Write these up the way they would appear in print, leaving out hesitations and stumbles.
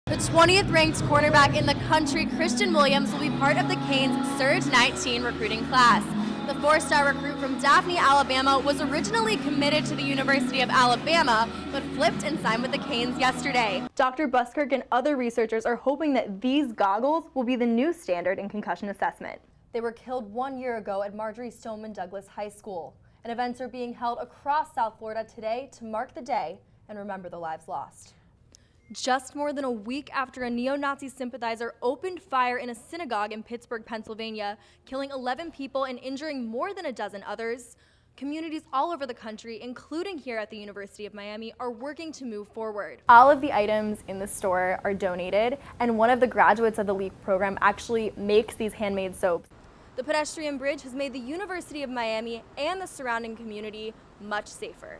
The 20th ranked cornerback in the country, Christian Williams, will be part of the Canes Surge 19 recruiting class. The four-star recruit from Daphne, Alabama, was originally committed to the University of Alabama, but flipped and signed with the Canes yesterday. Dr. Buskirk and other researchers are hoping that these goggles will be the new standard in concussion assessment. They were killed 1 year ago at Marjorie Stoneman Douglas High School, and events are being held across South Florida today to mark the day and remember the lives lost. Just more than a week after a neo-Nazi sympathizer opened fire in a synagogue in Pittsburgh, Pennsylvania, killing 11 people and injuring more than a dozen others, communities all over the country, including here at the University of Miami, are working to move forward. All of the items in the store are donated, and one of the graduates of the LEAP program actually makes these handmade soaps. The pedestrian bridge has made the University of Miami and the surrounding community much safer.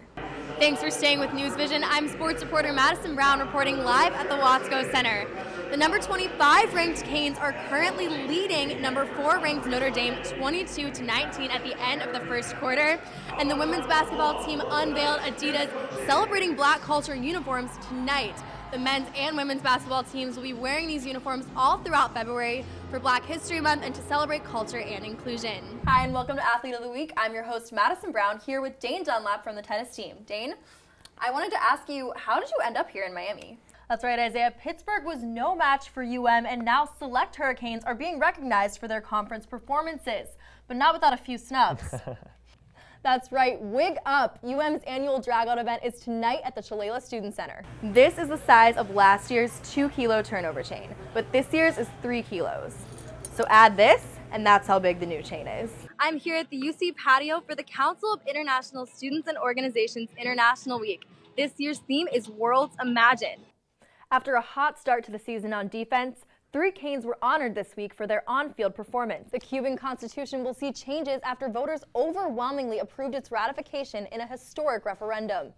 Thanks for staying with News Vision. I'm sports reporter Madison Brown reporting live at the Watsco Center. The number 25 ranked Canes are currently leading number 4 ranked Notre Dame 22-19 at the end of the first quarter. And the women's basketball team unveiled Adidas Celebrating Black Culture uniforms tonight. The men's and women's basketball teams will be wearing these uniforms all throughout February for Black History Month and to celebrate culture and inclusion. Hi, and welcome to Athlete of the Week. I'm your host, Madison Brown, here with Dane Dunlap from the tennis team. Dane, I wanted to ask you, how did you end up here in Miami? That's right, Isaiah. Pittsburgh was no match for UM, and now select Hurricanes are being recognized for their conference performances, but not without a few snubs. That's right, wig up! UM's annual dragout event is tonight at the Shalala Student Center. This is the size of last year's 2-kilo turnover chain, but this year's is 3 kilos. So add this, and that's how big the new chain is. I'm here at the UC patio for the Council of International Students and Organizations International Week. This year's theme is Worlds Imagine. After a hot start to the season on defense, 3 Canes were honored this week for their on-field performance. The Cuban Constitution will see changes after voters overwhelmingly approved its ratification in a historic referendum.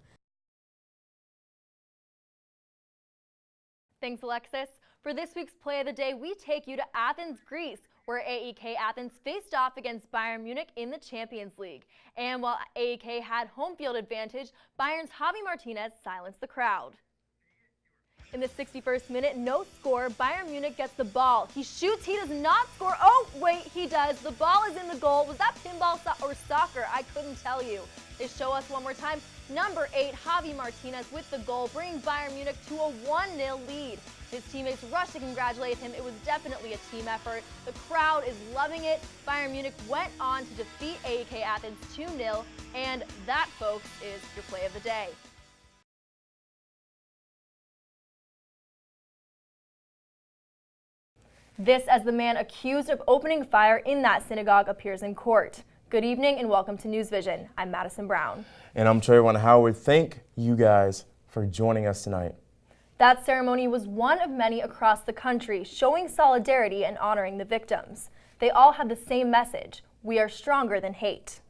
Thanks, Alexis. For this week's Play of the Day, we take you to Athens, Greece, where AEK Athens faced off against Bayern Munich in the Champions League. And while AEK had home field advantage, Bayern's Javi Martinez silenced the crowd. In the 61st minute, no score, Bayern Munich gets the ball. He shoots, he does not score. Oh, wait, he does. The ball is in the goal. Was that pinball or soccer? I couldn't tell you. They show us one more time. Number 8, Javi Martinez with the goal, bringing Bayern Munich to a 1-0 lead. His teammates rushed to congratulate him. It was definitely a team effort. The crowd is loving it. Bayern Munich went on to defeat AEK Athens 2-0, and that, folks, is your Play of the Day. This as the man accused of opening fire in that synagogue appears in court. Good evening and welcome to News Vision. I'm Madison Brown. And I'm Trayvon Howard. Thank you guys for joining us tonight. That ceremony was one of many across the country, showing solidarity and honoring the victims. They all had the same message: we are stronger than hate.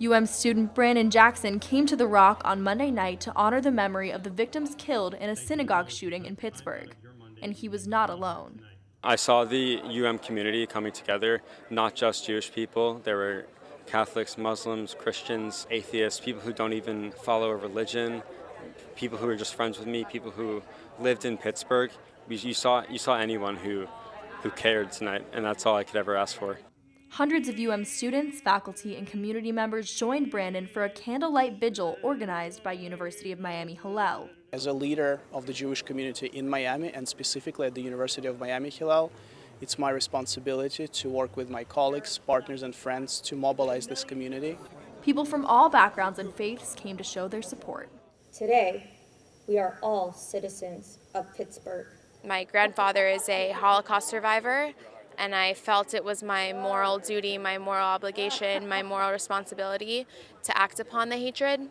UM student Brandon Jackson came to the Rock on Monday night to honor the memory of the victims killed in a synagogue shooting in Pittsburgh. And he was not alone. I saw the UM community coming together, not just Jewish people. There were Catholics, Muslims, Christians, atheists, people who don't even follow a religion, people who were just friends with me, people who lived in Pittsburgh. You saw anyone who cared tonight, and that's all I could ever ask for. Hundreds of UM students, faculty, and community members joined Brandon for a candlelight vigil organized by University of Miami Hillel. As a leader of the Jewish community in Miami, and specifically at the University of Miami Hillel, it's my responsibility to work with my colleagues, partners, and friends to mobilize this community. People from all backgrounds and faiths came to show their support. Today, we are all citizens of Pittsburgh. My grandfather is a Holocaust survivor, and I felt it was my moral duty, my moral obligation, my moral responsibility to act upon the hatred.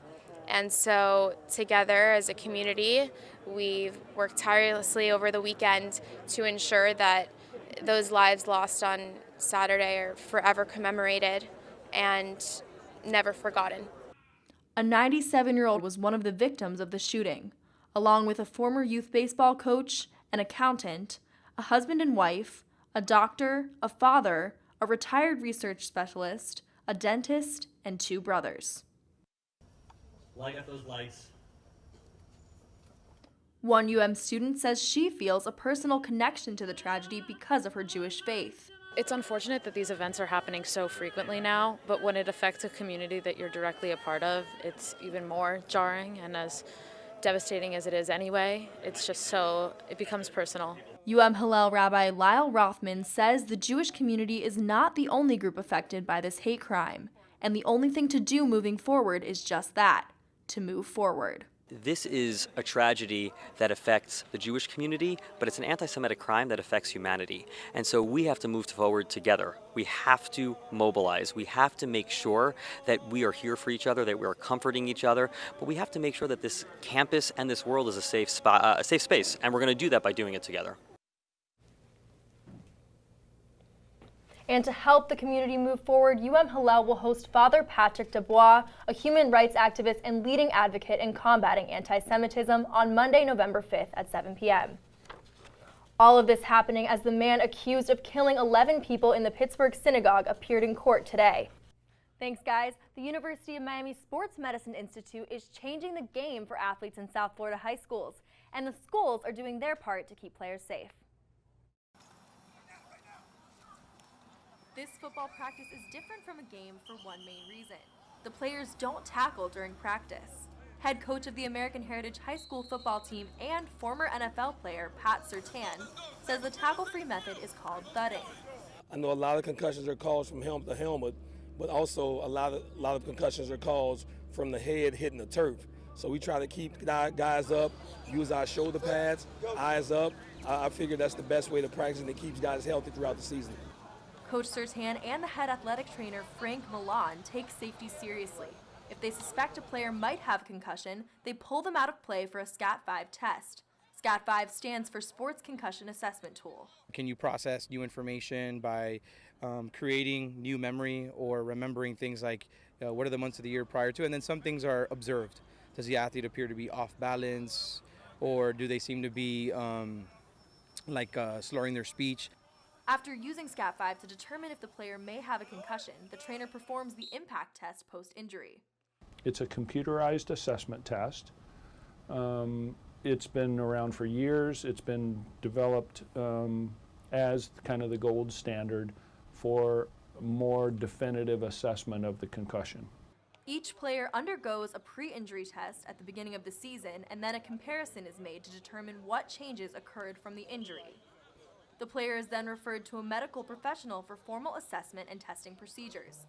And so together as a community, we've worked tirelessly over the weekend to ensure that those lives lost on Saturday are forever commemorated and never forgotten. A 97-year-old was one of the victims of the shooting, along with a former youth baseball coach, an accountant, a husband and wife, a doctor, a father, a retired research specialist, a dentist, and 2 brothers. Light up those lights. One student says she feels a personal connection to the tragedy because of her Jewish faith. It's unfortunate that these events are happening so frequently now, but when it affects a community that you're directly a part of, it's even more jarring, and as devastating as it is anyway, it becomes personal. Hillel Rabbi Lyle Rothman says the Jewish community is not the only group affected by this hate crime, and the only thing to do moving forward is just that, to move forward. This is a tragedy that affects the Jewish community, but it's an anti-Semitic crime that affects humanity. And so we have to move forward together. We have to mobilize. We have to make sure that we are here for each other, that we are comforting each other, but we have to make sure that this campus and this world is a safe space, and we're going to do that by doing it together. And to help the community move forward, Hillel will host Father Patrick Dubois, a human rights activist and leading advocate in combating anti-Semitism, on Monday, November 5th at 7 p.m. All of this happening as the man accused of killing 11 people in the Pittsburgh synagogue appeared in court today. Thanks, guys. The University of Miami Sports Medicine Institute is changing the game for athletes in South Florida high schools, and the schools are doing their part to keep players safe. This football practice is different from a game for one main reason. The players don't tackle during practice. Head coach of the American Heritage High School football team and former NFL player Pat Surtain says the tackle-free method is called thudding. I know a lot of concussions are caused from helmet to helmet, but also a lot of concussions are caused from the head hitting the turf. So we try to keep guys up, use our shoulder pads, eyes up. I figure that's the best way to practice, and it keeps guys healthy throughout the season. Coach Surtain and the head athletic trainer Frank Milan take safety seriously. If they suspect a player might have a concussion, they pull them out of play for a SCAT-5 test. SCAT-5 stands for Sports Concussion Assessment Tool. Can you process new information by creating new memory or remembering things like what are the months of the year prior to? And then some things are observed. Does the athlete appear to be off balance, or do they seem to be slurring their speech? After using SCAT-5 to determine if the player may have a concussion, the trainer performs the impact test post-injury. It's a computerized assessment test. It's been around for years. It's been developed as kind of the gold standard for more definitive assessment of the concussion. Each player undergoes a pre-injury test at the beginning of the season, and then a comparison is made to determine what changes occurred from the injury. The player is then referred to a medical professional for formal assessment and testing procedures.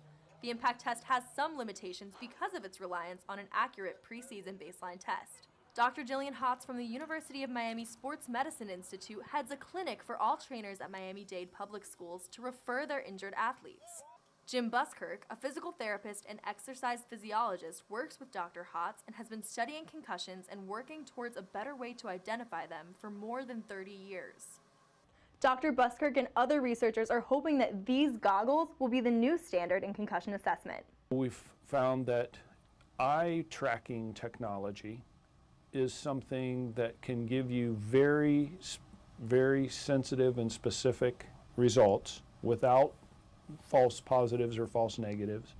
The impact test has some limitations because of its reliance on an accurate preseason baseline test. Dr. Jillian Hotz from the University of Miami Sports Medicine Institute heads a clinic for all trainers at Miami-Dade Public Schools to refer their injured athletes. Jim Buskirk, a physical therapist and exercise physiologist, works with Dr. Hotz and has been studying concussions and working towards a better way to identify them for more than 30 years. Dr. Buskirk and other researchers are hoping that these goggles will be the new standard in concussion assessment. We've found that eye tracking technology is something that can give you very, very sensitive and specific results without false positives or false negatives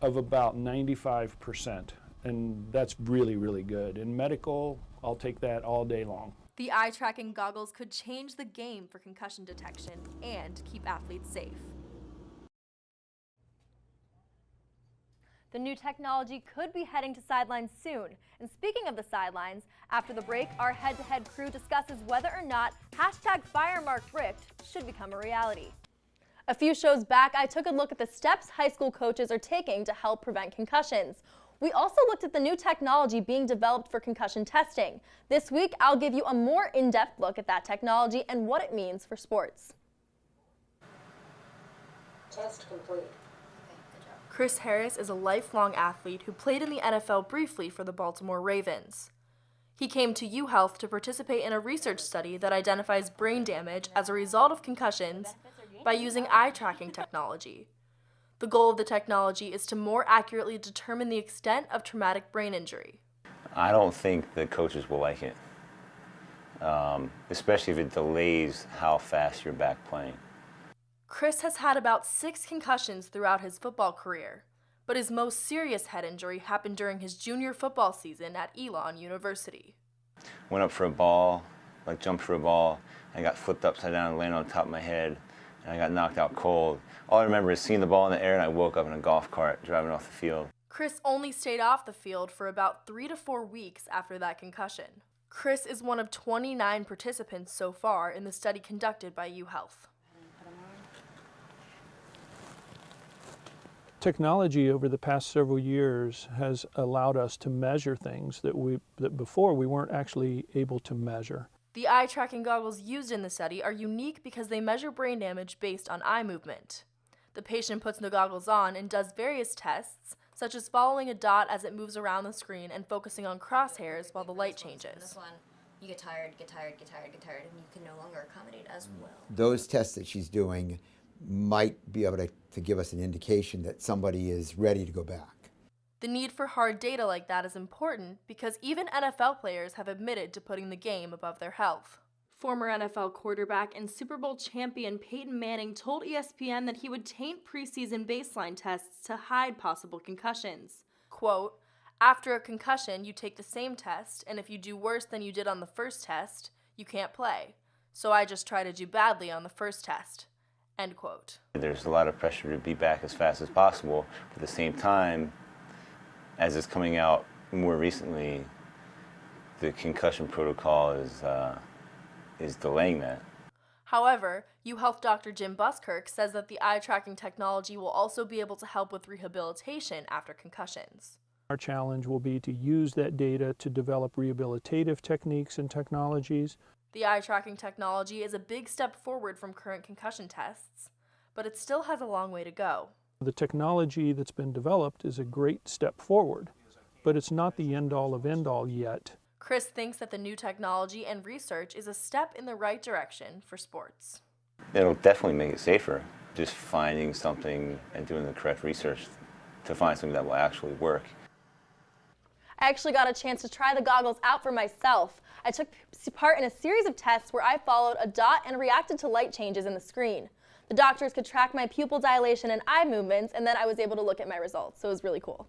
of about 95%. And that's really, really good. In medical, I'll take that all day long. The eye-tracking goggles could change the game for concussion detection and keep athletes safe. The new technology could be heading to sidelines soon. And speaking of the sidelines, after the break, our head-to-head crew discusses whether or not #FireMarkRicht should become a reality. A few shows back, I took a look at the steps high school coaches are taking to help prevent concussions. We also looked at the new technology being developed for concussion testing. This week, I'll give you a more in-depth look at that technology and what it means for sports. Test complete. Chris Harris is a lifelong athlete who played in the NFL briefly for the Baltimore Ravens. He came to UHealth to participate in a research study that identifies brain damage as a result of concussions by using eye-tracking technology. The goal of the technology is to more accurately determine the extent of traumatic brain injury. I don't think the coaches will like it, especially if it delays how fast you're back playing. Chris has had about 6 concussions throughout his football career, but his most serious head injury happened during his junior football season at Elon University. Went up for a ball, like jumped for a ball, and got flipped upside down and landed on top of my head, and I got knocked out cold. All I remember is seeing the ball in the air, and I woke up in a golf cart driving off the field. Chris only stayed off the field for about 3 to 4 weeks after that concussion. Chris is one of 29 participants so far in the study conducted by UHealth. Technology over the past several years has allowed us to measure things that before we weren't actually able to measure. The eye tracking goggles used in the study are unique because they measure brain damage based on eye movement. The patient puts the goggles on and does various tests, such as following a dot as it moves around the screen and focusing on crosshairs while the light changes. This one, you get tired, and you can no longer accommodate as well. Those tests that she's doing might be able to give us an indication that somebody is ready to go back. The need for hard data like that is important because even NFL players have admitted to putting the game above their health. Former NFL quarterback and Super Bowl champion Peyton Manning told ESPN that he would taint preseason baseline tests to hide possible concussions. Quote, "After a concussion, you take the same test, and if you do worse than you did on the first test, you can't play. So I just try to do badly on the first test." End quote. There's a lot of pressure to be back as fast as possible, but at the same time, as it's coming out more recently, the concussion protocol is delaying that. However, UHealth Dr. Jim Buskirk says that the eye tracking technology will also be able to help with rehabilitation after concussions. Our challenge will be to use that data to develop rehabilitative techniques and technologies. The eye tracking technology is a big step forward from current concussion tests, but it still has a long way to go. The technology that's been developed is a great step forward, but it's not the end-all of end-all yet. Chris thinks that the new technology and research is a step in the right direction for sports. It'll definitely make it safer, just finding something and doing the correct research to find something that will actually work. I actually got a chance to try the goggles out for myself. I took part in a series of tests where I followed a dot and reacted to light changes in the screen. The doctors could track my pupil dilation and eye movements, and then I was able to look at my results, so it was really cool.